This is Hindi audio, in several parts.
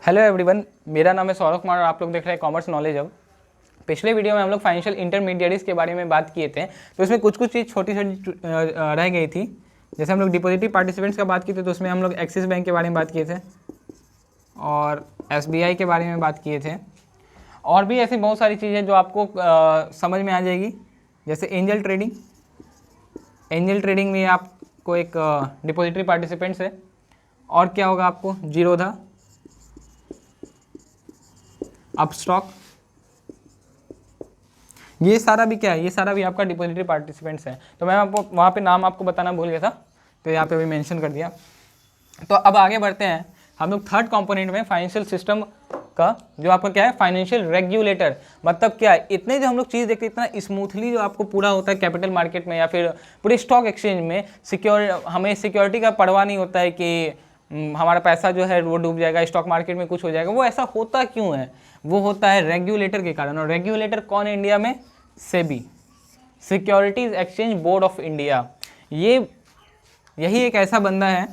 हेलो एवरीवन, मेरा नाम है सौरभ कुमार और आप लोग देख रहे हैं कॉमर्स नॉलेज अब। पिछले वीडियो में हम लोग फाइनेंशियल इंटरमीडिएट्स के बारे में बात किए थे, तो इसमें कुछ चीज़ छोटी छोटी रह गई थी। जैसे हम लोग डिपॉजिटरी पार्टिसिपेंट्स का बात किए थे, तो उसमें हम लोग एक्सिस बैंक के बारे में बात किए थे और SBI के बारे में बात किए थे। और भी ऐसी बहुत सारी चीज़ें जो आपको समझ में आ जाएगी, जैसे एंजल ट्रेडिंग में आपको एक डिपॉजिटरी पार्टिसिपेंट्स है। और क्या होगा आपको, जीरोधा, अपस्टॉक, ये सारा भी क्या है, ये सारा भी आपका डिपॉजिटरी पार्टिसिपेंट्स है। तो मैं आपको वहाँ पे नाम आपको बताना भूल गया था, तो यहाँ पे भी मेंशन कर दिया। तो अब आगे बढ़ते हैं हम लोग थर्ड कंपोनेंट में, फाइनेंशियल सिस्टम का, जो आपका क्या है, फाइनेंशियल रेगुलेटर। मतलब क्या है, इतने जो हम लोग चीज़ देखते हैं, इतना स्मूथली जो आपको पूरा होता है कैपिटल मार्केट में या फिर पूरे स्टॉक एक्सचेंज में, हमें सिक्योरिटी का परवाह नहीं होता है कि हमारा पैसा जो है वो डूब जाएगा, स्टॉक मार्केट में कुछ हो जाएगा। वो ऐसा होता क्यों है? वो होता है रेगुलेटर के कारण। और रेगुलेटर कौन है इंडिया में? SEBI, securities exchange board of India. यही एक ऐसा बंदा है,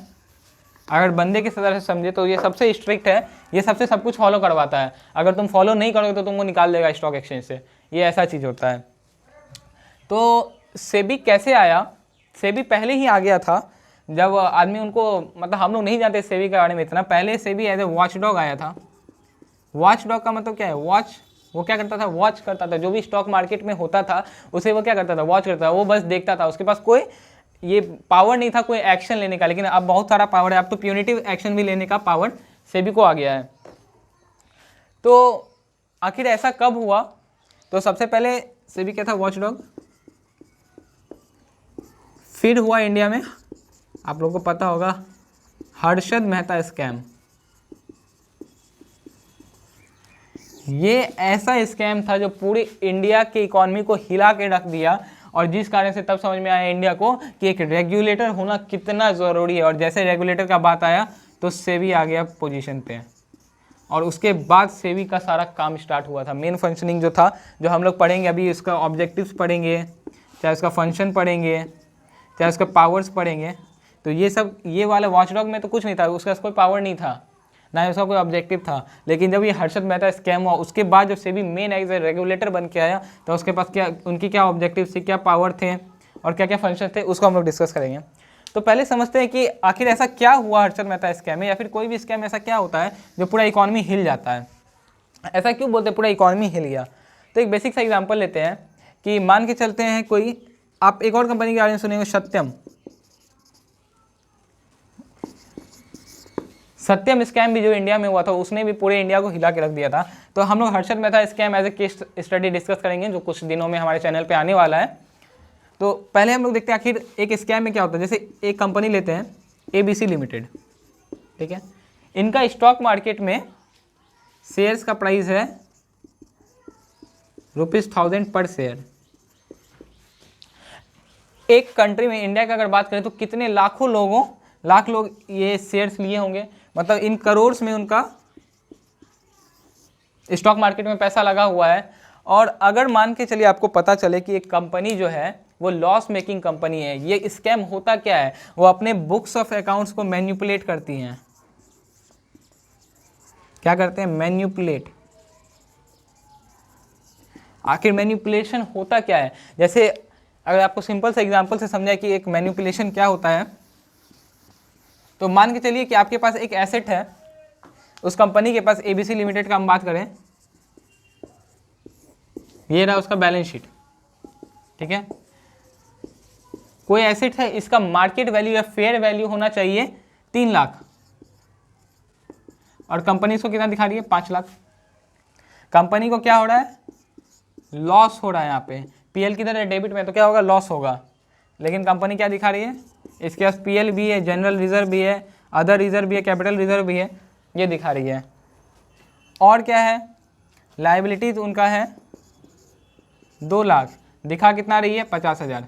अगर बंदे के तरह से समझे तो ये सबसे स्ट्रिक्ट है, ये सबसे सब कुछ फॉलो करवाता है। अगर तुम फॉलो नहीं करोगे तो तुमको निकाल देगा स्टॉक एक्सचेंज से, ये ऐसा चीज़ होता है। तो सेबी कैसे आया? सेबी पहले ही आ गया था, जब आदमी उनको, मतलब हम लोग नहीं जानते सेबी के बारे में इतना। पहले सेबी एज ए वॉचडॉग आया था। वॉचडॉग का मतलब क्या है? वो क्या करता था? वॉच करता था, जो भी स्टॉक मार्केट में होता था उसे वो क्या करता था? वॉच करता था। वो बस देखता था, उसके पास कोई ये पावर नहीं था कोई एक्शन लेने का। लेकिन अब बहुत सारा पावर है, अब तो प्यूनिटिव एक्शन भी लेने का पावर सेबी को आ गया है। तो आखिर ऐसा कब हुआ? तो सबसे पहले सेबी क्या था? वॉचडॉग। फिर हुआ इंडिया में, आप लोगों को पता होगा, हर्षद मेहता स्कैम। ये ऐसा स्कैम था जो पूरी इंडिया के इकोनॉमी को हिला के रख दिया, और जिस कारण से तब समझ में आया इंडिया को कि एक रेगुलेटर होना कितना ज़रूरी है। और जैसे रेगुलेटर का बात आया तो सेबी आ गया पोजीशन पे, और उसके बाद सेबी का सारा काम स्टार्ट हुआ था। मेन फंक्शनिंग जो था, जो हम लोग पढ़ेंगे अभी, इसका ऑब्जेक्टिव्स पढ़ेंगे, चाहे उसका फंक्शन पढ़ेंगे, चाहे उसका पावर्स पढ़ेंगे। तो ये सब, ये वाला वॉचडॉग में तो कुछ नहीं था, उसका कोई पावर नहीं था, ना उसका कोई ऑब्जेक्टिव था। लेकिन जब ये हर्षद मेहता स्कैम हुआ, उसके बाद जब SEBI main as a regulator बन के आया, तो उसके पास क्या, उनकी क्या ऑब्जेक्टिव थे, क्या पावर थे और क्या क्या फंक्शन थे, उसको हम लोग डिस्कस करेंगे। तो पहले समझते हैं कि आखिर ऐसा क्या हुआ हर्षद मेहता स्कैम में, या फिर कोई भी स्कैम ऐसा क्या होता है जो पूरा इकॉनमी हिल जाता है। ऐसा क्यों बोलते हैं पूरा इकॉनमी हिल गया? तो एक बेसिक सा एग्जाम्पल लेते हैं कि मान के चलते हैं कोई, आप एक और कंपनी के बारे में सुनेंगे, सत्यम स्कैम भी जो इंडिया में हुआ था, उसने भी पूरे इंडिया को हिला के रख दिया था। तो हम लोग Harshad Mehta scam as a case study discuss करेंगे, जो कुछ दिनों में हमारे चैनल पे आने वाला है। तो पहले हम लोग देखते हैं आखिर एक स्कैम में क्या होता है। जैसे एक कंपनी लेते हैं, ABC लिमिटेड, ठीक है। इनका स्टॉक मार्केट में शेयर्स का प्राइस है ₹1000 पर शेयर। एक कंट्री में, इंडिया की अगर बात करें तो कितने लाख लोग ये शेयर्स लिए होंगे, मतलब इन करोड़ में उनका स्टॉक मार्केट में पैसा लगा हुआ है। और अगर मान के चलिए आपको पता चले कि एक कंपनी जो है वो लॉस मेकिंग कंपनी है, ये स्कैम होता क्या है? वो अपने बुक्स ऑफ अकाउंट्स को मैनिपुलेट करती हैं। क्या करते हैं? मैनिपुलेट। आखिर मैनिपुलेशन होता क्या है? जैसे अगर आपको सिंपल से एग्जांपल से समझाए कि एक मैनिपुलेशन क्या होता है, तो मान के चलिए कि आपके पास एक एसेट है, उस कंपनी के पास ABC लिमिटेड का हम बात करें, ये रहा उसका बैलेंस शीट, ठीक है। कोई एसेट है, इसका मार्केट वैल्यू या फेयर वैल्यू होना चाहिए 3 लाख, और कंपनी इसको कितना दिखा रही है? 5 लाख। कंपनी को क्या हो रहा है? लॉस हो रहा है। यहाँ पे PL की तरह डेबिट में, तो क्या होगा? लॉस होगा। लेकिन कंपनी क्या दिखा रही है? इसके पास PL भी है, जनरल रिजर्व भी है, अदर रिजर्व भी है, कैपिटल रिजर्व भी है, ये दिखा रही है। और क्या है? लायबिलिटीज उनका है 2 लाख, दिखा कितना रही है? 50,000।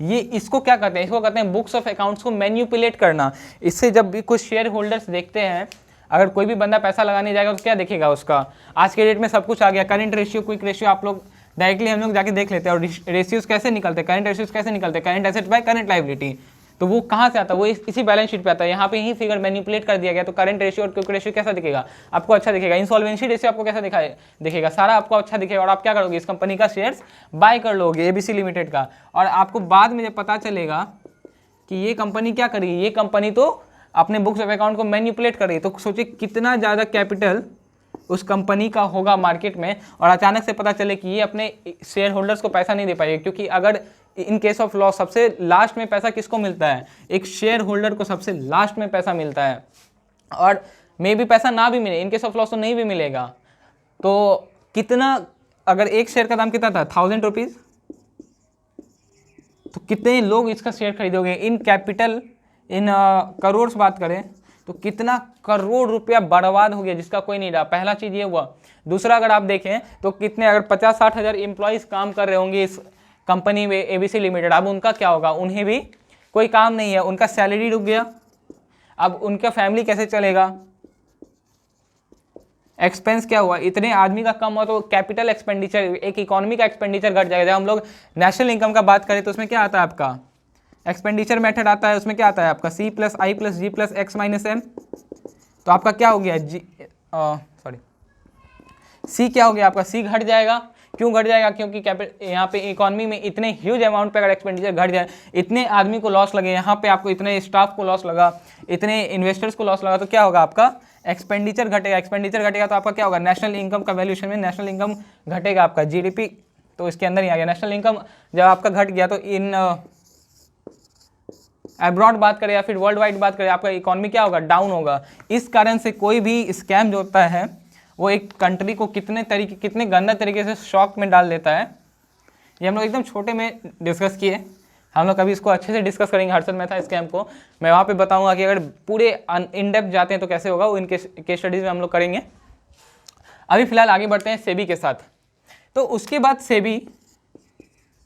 ये इसको क्या कहते हैं? इसको कहते हैं बुक्स ऑफ अकाउंट्स को मैनिपुलेट करना। इससे जब भी कुछ शेयर होल्डर्स देखते हैं, अगर कोई भी बंदा पैसा लगाने जाएगा तो क्या देखेगा उसका? आज के डेट में सब कुछ आ गया, करंट रेशियो, क्विक रेशियो, आप लोग डायरेक्टली हम लोग जाके देख लेते हैं। और रेशियोज कैसे निकलते हैं? करंट रेशियोज कैसे निकलते हैं? Current asset by current liability. तो वो कहाँ से आता है, वो इसी बैलेंस शीट पे आता है। यहाँ पे ही फिगर मैनिपुलेट कर दिया गया, तो करंट रेशियो और क्विक रेशियो कैसा दिखेगा आपको, अच्छा दिखेगा। इंसॉल्वेंसी रेशियो आपको कैसा दिखेगा, सारा आपको अच्छा दिखेगा। और आप क्या करोगे, इस कंपनी का शेयर्स बाय कर लोगे, ABC लिमिटेड का। और आपको बाद में जब पता चलेगा कि ये कंपनी क्या करेगी, ये कंपनी तो अपने बुक्स ऑफ अकाउंट को मैनिपुलेट कर रही है, तो सोचिए कितना ज़्यादा कैपिटल उस कंपनी का होगा मार्केट में। और अचानक से पता चले कि ये अपने शेयर होल्डर्स को पैसा नहीं दे पाएगी, क्योंकि अगर इन केस ऑफ लॉस सबसे लास्ट में पैसा किसको मिलता है, एक शेयर होल्डर को सबसे लास्ट में पैसा मिलता है। और मे भी पैसा ना भी मिले, इन केस ऑफ लॉस तो नहीं भी मिलेगा। तो कितना, अगर एक शेयर का दाम कितना था 1000 रुपीज़, तो कितने लोग इसका शेयर खरीदोगे। इन कैपिटल, इन करोड़ से बात करें तो कितना करोड़ रुपया बर्बाद हो गया जिसका कोई नहीं रहा। पहला चीज़ ये हुआ। दूसरा, अगर आप देखें तो कितने, अगर 50-60 हज़ार एम्प्लॉयज़ काम कर रहे होंगे इस कंपनी में ABC लिमिटेड, अब उनका क्या होगा, उन्हें भी कोई काम नहीं है, उनका सैलरी रुक गया। अब उनका फैमिली कैसे चलेगा, एक्सपेंस क्या हुआ, इतने आदमी का कम हुआ तो कैपिटल एक्सपेंडिचर, एक इकोनॉमी का एक्सपेंडिचर घट जाएगा। जब हम लोग नेशनल इनकम का बात करें तो उसमें क्या आता है आपका, एक्सपेंडिचर मेथड आता है, उसमें क्या आता है आपका C+I+G+X-M। तो आपका क्या हो गया C क्या हो गया आपका, C घट जाएगा। क्यों घट जाएगा, क्योंकि यहाँ पे इकोनॉमी में इतने ह्यूज अमाउंट पे अगर एक्सपेंडिचर घट जाए, इतने आदमी को लॉस लगे, यहाँ पे आपको इतने स्टाफ को लॉस लगा, इतने इन्वेस्टर्स को लॉस लगा, तो क्या होगा आपका एक्सपेंडिचर घटेगा। एक्सपेंडिचर घटेगा तो आपका क्या होगा, नेशनल इनकम का वैल्यूएशन में नेशनल इनकम घटेगा, आपका GDP तो इसके अंदर ही आ गया। नेशनल इनकम जब आपका घट गया तो इन अब्रॉड बात करें या फिर वर्ल्ड वाइड बात करें, आपका इकोनॉमी क्या होगा, डाउन होगा। इस कारण से कोई भी स्कैम जो होता है वो एक कंट्री को कितने गंदा तरीके से शॉक में डाल देता है। ये हम लोग एकदम छोटे में डिस्कस किए, हम लोग कभी इसको अच्छे से डिस्कस करेंगे। हर्षद मेहता स्कैम को मैं वहाँ पे बताऊंगा कि अगर पूरे इन डेप्थ जाते हैं तो कैसे होगा, वो इन केस स्टडीज़ में हम लोग करेंगे। अभी फिलहाल आगे बढ़ते हैं सेबी के साथ। तो उसके बाद सेबी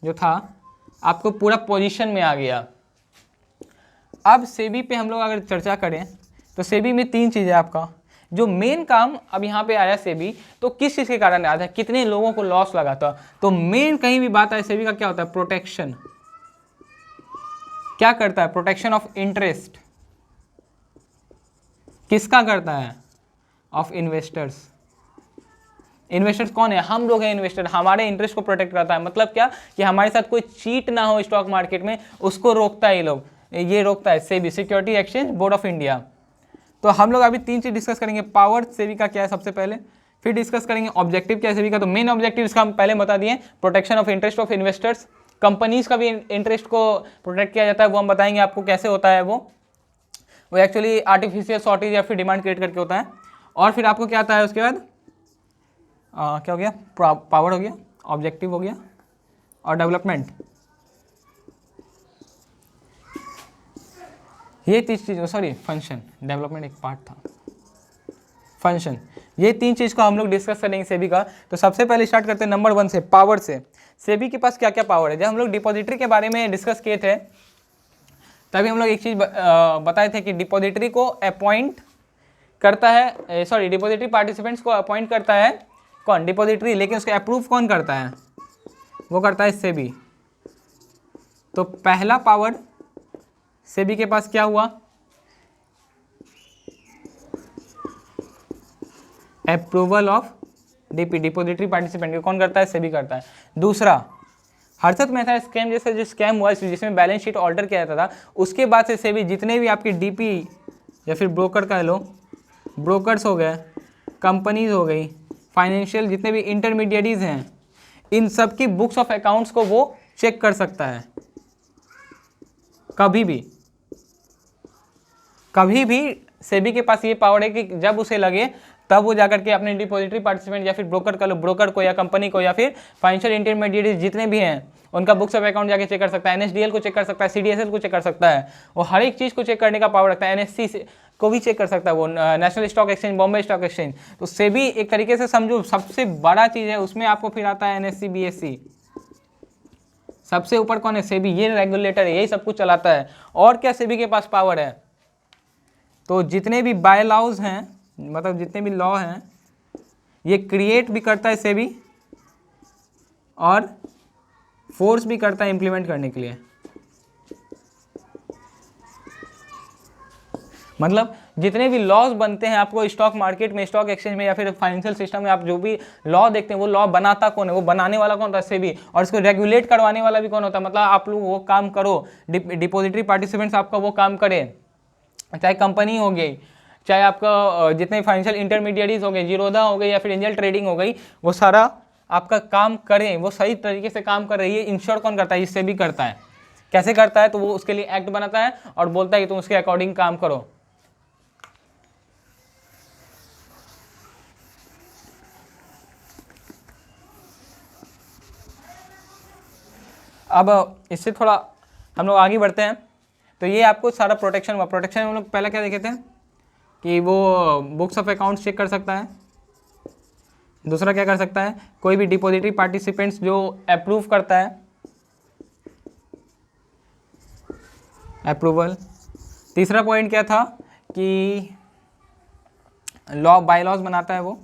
जो था आपको पूरा पोजीशन में आ गया। अब सेबी पे हम लोग अगर चर्चा करें तो सेबी में 3 चीज़ें, आपका जो मेन काम अब यहाँ पे आया सेबी, तो किस चीज़ के कारण आया था, कितने लोगों को लॉस लगा था। तो मेन कहीं भी बात आए सेबी का क्या होता है, प्रोटेक्शन। क्या करता है, प्रोटेक्शन ऑफ इंटरेस्ट। किसका करता है, ऑफ इन्वेस्टर्स। इन्वेस्टर्स कौन है, हम लोग हैं इन्वेस्टर, हमारे इंटरेस्ट को प्रोटेक्ट करता है। मतलब क्या कि हमारे साथ कोई चीट ना हो स्टॉक मार्केट में, उसको रोकता है ये रोकता है SEBI, security exchange board of India. तो हम लोग अभी 3 चीज़ डिस्कस करेंगे। पावर सेबी का क्या है सबसे पहले, फिर डिस्कस करेंगे ऑब्जेक्टिव क्या है सेबी का। तो मेन ऑब्जेक्टिव इसका हम पहले बता दिए, protection of interest of investors. Companies का भी इंटरेस्ट को प्रोटेक्ट किया जाता है, वो हम बताएंगे आपको कैसे होता है। वो एक्चुअली आर्टिफिशियल शॉर्टेज या फिर डिमांड क्रिएट करके होता है। और फिर आपको क्या आता है उसके बाद, क्या हो गया, पावर हो गया, ऑब्जेक्टिव हो गया, और डेवलपमेंट। ये 3 चीज़, सॉरी फंक्शन, डेवलपमेंट एक पार्ट था, फंक्शन। ये 3 चीज़ को हम लोग डिस्कस करेंगे सेबी का। तो सबसे पहले स्टार्ट करते हैं नंबर 1 से, पावर से। सेबी के पास क्या क्या पावर है। जब हम लोग डिपॉजिटरी के बारे में डिस्कस किए थे तभी हम लोग एक चीज़ बताए थे कि डिपॉजिटरी को अपॉइंट करता है, सॉरी डिपॉजिटरी पार्टिसिपेंट्स को अपॉइंट करता है कौन, डिपॉजिटरी, लेकिन उसको अप्रूव कौन करता है, वो करता है सेबी। तो पहला पावर सेबी के पास क्या हुआ, approval of DP, depository participant, कौन करता है, सेबी करता है। दूसरा, हर्षद मेहता स्कैम जैसा जो स्कैम हुआ जिसमें बैलेंस शीट ऑल्टर किया जाता था, उसके बाद से सेबी जितने भी आपके डीपी या फिर ब्रोकर कह लो, ब्रोकर्स हो गए, कंपनीज हो गई, फाइनेंशियल जितने भी इंटरमीडिएरीज हैं, इन सब की बुक्स ऑफ अकाउंट्स को वो चेक कर सकता है। कभी भी सेबी के पास ये पावर है कि जब उसे लगे तब वो जाकर के अपने डिपॉजिटरी पार्टिसिपेंट या फिर ब्रोकर को या कंपनी को या फिर फाइनेंशियल इंटरमीडिएट जितने भी हैं उनका बुक्स ऑफ अकाउंट जाके चेक कर सकता है, NSDL को चेक कर सकता है, CDSL को चेक कर सकता है। वो हर एक चीज़ को चेक करने का पावर रखता है। NSE को भी चेक कर सकता है, वो national stock exchange, Bombay stock exchange. तो सेबी एक तरीके से समझो सबसे बड़ा चीज़ है, उसमें आपको फिर आता है NSE BSE। सबसे ऊपर कौन है, सेबी, ये रेगुलेटर है, यही सब कुछ चलाता है। और क्या सेबी के पास पावर है, तो जितने भी बाय लॉज हैं, मतलब जितने भी लॉ हैं, ये क्रिएट भी करता है सेबी और फोर्स भी करता है इम्प्लीमेंट करने के लिए। मतलब जितने भी लॉज बनते हैं आपको स्टॉक मार्केट में, स्टॉक एक्सचेंज में या फिर फाइनेंशियल सिस्टम में, आप जो भी लॉ देखते हैं वो लॉ बनाता कौन है, वो बनाने वाला कौन होता है, सेबी, और इसको रेगुलेट करवाने वाला भी कौन होता है, मतलब आप लोग वो काम करो, डिपॉजिटरी पार्टिसिपेंट्स आपका वो काम करे, चाहे कंपनी हो गई, चाहे आपका जितने फाइनेंशियल इंटरमीडिएटरीज हो गए, जीरोधा हो गई या फिर एंजल ट्रेडिंग हो गई, वो सारा आपका काम करें, वो सही तरीके से काम कर रही है, इंश्योर कौन करता है, इससे भी करता है। कैसे करता है, तो वो उसके लिए एक्ट बनाता है और बोलता है कि तुम उसके अकॉर्डिंग काम करो। अब इससे थोड़ा हम लोग आगे बढ़ते हैं। तो ये आपको सारा प्रोटेक्शन हुआ। प्रोटेक्शन में हम लोग पहले क्या देखे थे कि वो बुक्स ऑफ अकाउंट्स चेक कर सकता है, दूसरा क्या कर सकता है, कोई भी डिपॉजिटरी पार्टिसिपेंट्स जो अप्रूव करता है, अप्रूवल। तीसरा पॉइंट क्या था कि लॉ बाय लॉज बनाता है वो,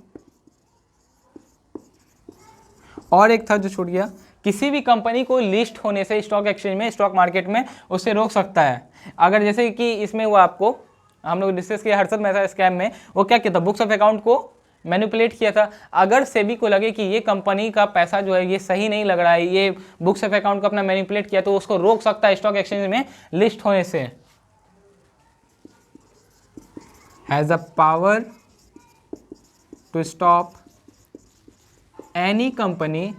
और एक था जो छूट गया, किसी भी कंपनी को लिस्ट होने से स्टॉक एक्सचेंज में, स्टॉक मार्केट में, उससे रोक सकता है। अगर जैसे कि इसमें वो आपको हम लोग डिस्कस किया हर्षद मेहता स्कैम में, वो क्या किया था, बुक्स ऑफ अकाउंट को मैनिपुलेट किया था। अगर सेबी को लगे कि ये कंपनी का पैसा जो है ये सही नहीं लग रहा है, ये बुक्स ऑफ अकाउंट को अपना मैनिपुलेट किया, तो उसको रोक सकता है स्टॉक एक्सचेंज में लिस्ट होने से। Has the power to stop any company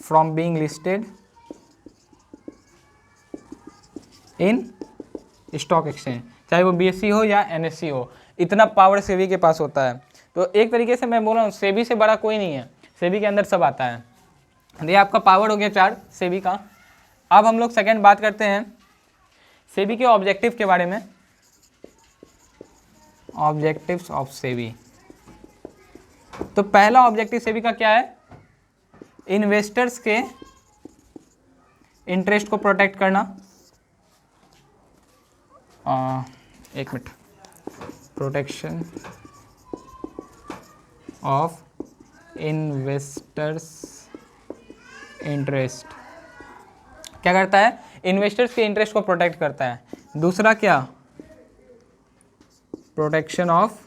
from being listed in stock exchange, चाहे वो BSE हो या NSE हो, इतना पावर सेबी के पास होता है। तो एक तरीके से मैं बोल रहा हूँ सेबी से बड़ा कोई नहीं है, सेबी के अंदर सब आता है। ये आपका पावर हो गया 4 सेबी का। अब हम लोग सेकंड बात करते हैं सेबी के ऑब्जेक्टिव के बारे में। ऑब्जेक्टिव्स ऑफ सेबी, तो पहला ऑब्जेक्टिव सेबी का क्या है, इन्वेस्टर्स के इंटरेस्ट को प्रोटेक्ट करना। एक minute, protection of investors interest क्या करता है, इन्वेस्टर्स के इंटरेस्ट को प्रोटेक्ट करता है। दूसरा क्या, protection of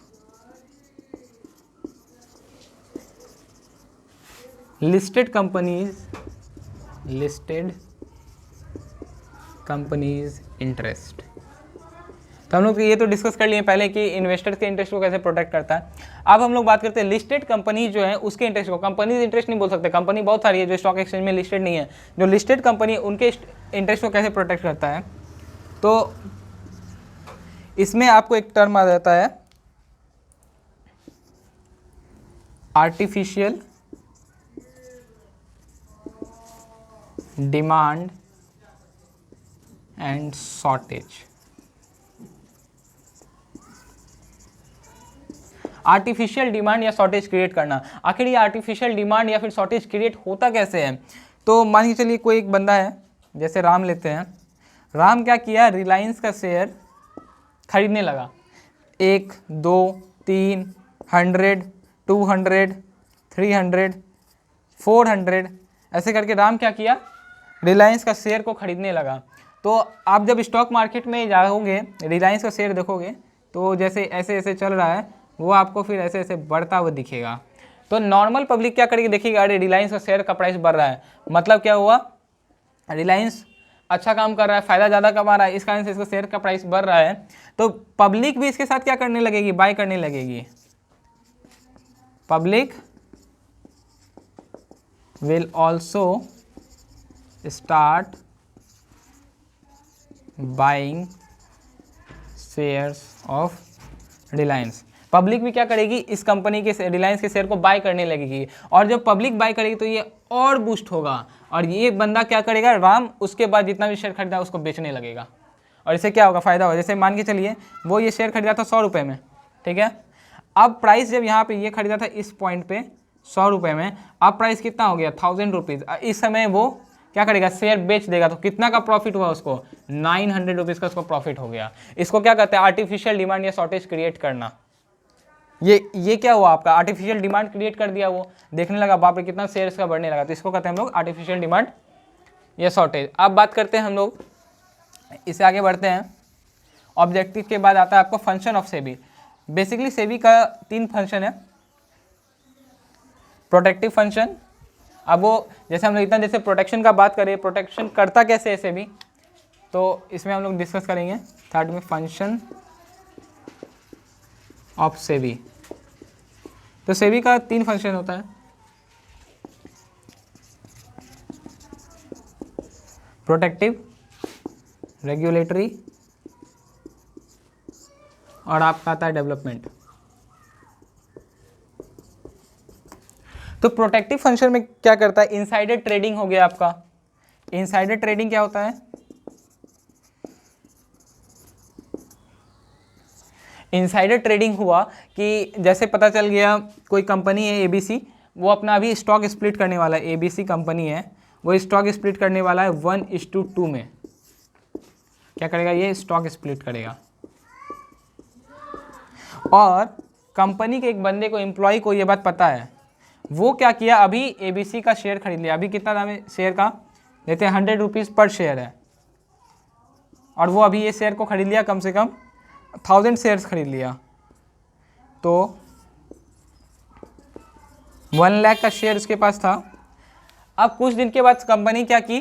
listed companies interest. तो हम लोग ये तो डिस्कस कर लिए पहले कि इन्वेस्टर्स के इंटरेस्ट को कैसे प्रोटेक्ट करता है। अब हम लोग बात करते हैं लिस्टेड कंपनी जो है उसके इंटरेस्ट को। कंपनीज इंटरेस्ट नहीं बोल सकते, कंपनी बहुत सारी है जो स्टॉक एक्सचेंज में लिस्टेड नहीं है, जो लिस्टेड कंपनी उनके इंटरेस्ट को कैसे प्रोटेक्ट करता है। तो इसमें आपको एक टर्म आ जाता है artificial demand and shortage. Artificial demand या शॉर्टेज क्रिएट करना, आखिर ये आर्टिफिशियल डिमांड या फिर शॉर्टेज क्रिएट होता कैसे है। तो मान के चलिए कोई एक बंदा है, जैसे राम लेते हैं, राम क्या किया, रिलायंस का शेयर खरीदने लगा, 1 2 3 100 200 300 400 ऐसे करके राम क्या किया, रिलायंस का शेयर को खरीदने लगा। तो आप जब स्टॉक मार्केट में जाओगे, रिलायंस का शेयर देखोगे, तो जैसे ऐसे ऐसे चल रहा है, वो आपको फिर ऐसे ऐसे बढ़ता हुआ दिखेगा। तो नॉर्मल पब्लिक क्या करेगी, देखिएगा अरे रिलायंस का शेयर का प्राइस बढ़ रहा है, मतलब क्या हुआ, रिलायंस अच्छा काम कर रहा है, फ़ायदा ज़्यादा कमा रहा है, इस कारण से इसका शेयर का प्राइस बढ़ रहा है। तो पब्लिक भी इसके साथ क्या करने लगेगी, बाय करने लगेगी। Public will also start buying shares of Reliance. Public भी क्या करेगी, इस कंपनी के रिलायंस के शेयर को बाय करने लगेगी, और जब पब्लिक बाय करेगी तो ये और बूस्ट होगा, और ये बंदा क्या करेगा, राम, उसके बाद जितना भी शेयर खरीदा उसको बेचने लगेगा, और इससे क्या होगा, फायदा होगा। जैसे मान के चलिए वो ये शेयर खरीदा था 100 रुपये में, ठीक है, अब प्राइस जब यहाँ पे ये खरीदा था इस पॉइंट पे 100 रुपये में, अब प्राइस कितना हो गया, 1000 रुपीज़। इस समय वो क्या करेगा, शेयर बेच देगा, तो कितना का प्रॉफिट हुआ उसको, 900 रुपीज़ का उसको प्रॉफिट हो गया। इसको क्या कहते हैं, आर्टिफिशियल डिमांड या शॉर्टेज क्रिएट करना। ये क्या हुआ, आपका आर्टिफिशियल डिमांड क्रिएट कर दिया, वो देखने लगा बाप रे कितना शेयर इसका बढ़ने लगा, तो इसको कहते हैं हम लोग आर्टिफिशियल डिमांड या शॉर्टेज। अब बात करते हैं हम लोग, इससे आगे बढ़ते हैं, ऑब्जेक्टिव के बाद आता है आपको function of SEBI. Basically SEBI का 3 फंक्शन है। प्रोटेक्टिव फंक्शन, अब वो जैसे हम लोग इतना जैसे प्रोटेक्शन का बात करें, प्रोटेक्शन करता कैसे है सेबी, तो इसमें हम लोग डिस्कस करेंगे थर्ड में फंक्शन ऑफ सेबी। तो सेबी का 3 फंक्शन होता है, प्रोटेक्टिव, रेगुलेटरी और आपका आता है डेवलपमेंट। तो प्रोटेक्टिव फंक्शन में क्या करता है, इनसाइडर ट्रेडिंग हो गया आपका। इनसाइडर ट्रेडिंग क्या होता है, इनसाइडर ट्रेडिंग हुआ कि जैसे पता चल गया कोई कंपनी है एबीसी, वो अपना अभी स्टॉक स्प्लिट करने वाला है, एबीसी कंपनी है वो स्टॉक स्प्लिट करने वाला है 1:2 में। क्या करेगा, ये स्टॉक स्प्लिट करेगा। और कंपनी के एक बंदे को, एम्प्लॉय को ये बात पता है, वो क्या किया, अभी एबीसी का शेयर खरीद लिया। अभी कितना दाम है शेयर का, लेते हैं 100 रुपीज़ पर शेयर है, और वो अभी ये शेयर को खरीद लिया, कम से कम 1000 शेयर्स खरीद लिया, तो 1 लाख का शेयर उसके पास था। अब कुछ दिन के बाद कंपनी क्या की,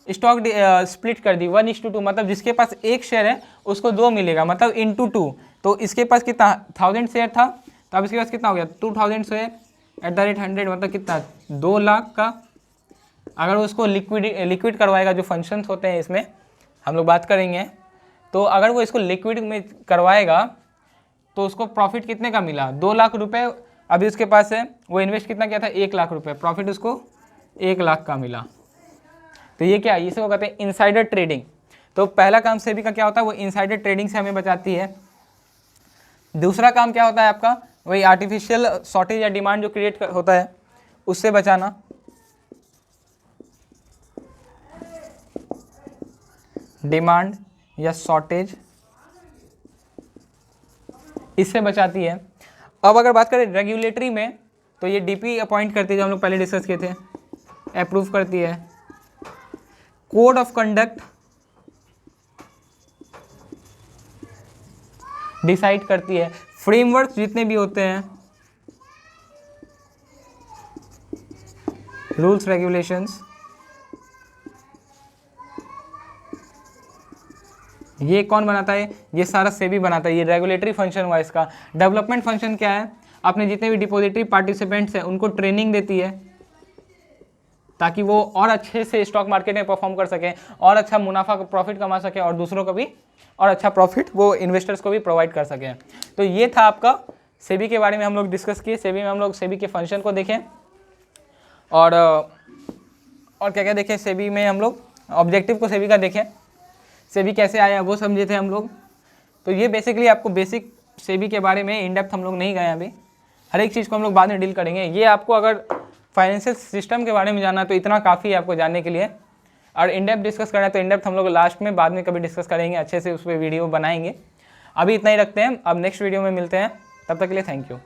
स्टॉक स्प्लिट कर दी 1:2, मतलब जिसके पास एक शेयर है उसको 2 मिलेगा, मतलब इंटू 2। तो इसके पास कितना 1000 शेयर था, तो अब इसके पास कितना हो गया 2000 शेयर @100, मतलब कितना 2 लाख का। अगर वो उसको लिक्विड करवाएगा, जो फंक्शंस होते हैं इसमें हम लोग बात करेंगे, तो अगर वो इसको लिक्विड में करवाएगा तो उसको प्रॉफिट कितने का मिला, 2 लाख रुपए अभी उसके पास है। वो इन्वेस्ट कितना किया था, 1 लाख रुपए, प्रॉफिट उसको 1 लाख का मिला। तो ये क्या है, इसे वो कहते हैं इनसाइडर ट्रेडिंग। तो पहला काम सेबी का क्या होता है, वो इनसाइडर ट्रेडिंग से हमें बचाती है। दूसरा काम क्या होता है आपका, वही आर्टिफिशियल शॉर्टेज या डिमांड जो क्रिएट होता है उससे बचाना। डिमांड या शॉर्टेज, इससे बचाती है। अब अगर बात करें रेगुलेटरी में, तो ये डीपी अपॉइंट करती है, जो हम लोग पहले डिस्कस किए थे, अप्रूव करती है। कोड ऑफ कंडक्ट डिसाइड करती है। फ्रेमवर्क जितने भी होते हैं, रूल्स रेगुलेशंस, ये कौन बनाता है, ये सारा सेबी बनाता है। ये रेगुलेटरी फंक्शन हुआ इसका। डेवलपमेंट फंक्शन क्या है, अपने जितने भी डिपॉजिटरी पार्टिसिपेंट्स हैं उनको ट्रेनिंग देती है, ताकि वो और अच्छे से स्टॉक मार्केट में परफॉर्म कर सकें, और अच्छा मुनाफा प्रॉफिट कमा सकें, और दूसरों को भी और अच्छा प्रॉफिट वो इन्वेस्टर्स को भी प्रोवाइड कर सकें। तो ये था आपका सेबी के बारे में हम लोग डिस्कस किए। सेबी में हम लोग सेबी के फंक्शन को देखें, और क्या क्या देखें सेबी में, हम लोग ऑब्जेक्टिव को सेबी का देखें, सेबी कैसे आया वो समझे थे हम लोग। तो ये बेसिकली आपको बेसिक सेबी के बारे में इन डेप्थ हम लोग नहीं गए अभी, हर एक चीज़ को हम लोग बाद में डील करेंगे। ये आपको अगर फाइनेंशियल सिस्टम के बारे में जानना है तो इतना काफ़ी है आपको जानने के लिए, और इन डेप्थ डिस्कस करना है तो इन डेप्थ हम लोग लास्ट में बाद में कभी डिस्कस करेंगे, अच्छे से उस पर वीडियो बनाएंगे। अभी इतना ही रखते हैं, अब नेक्स्ट वीडियो में मिलते हैं, तब तक के लिए थैंक यू।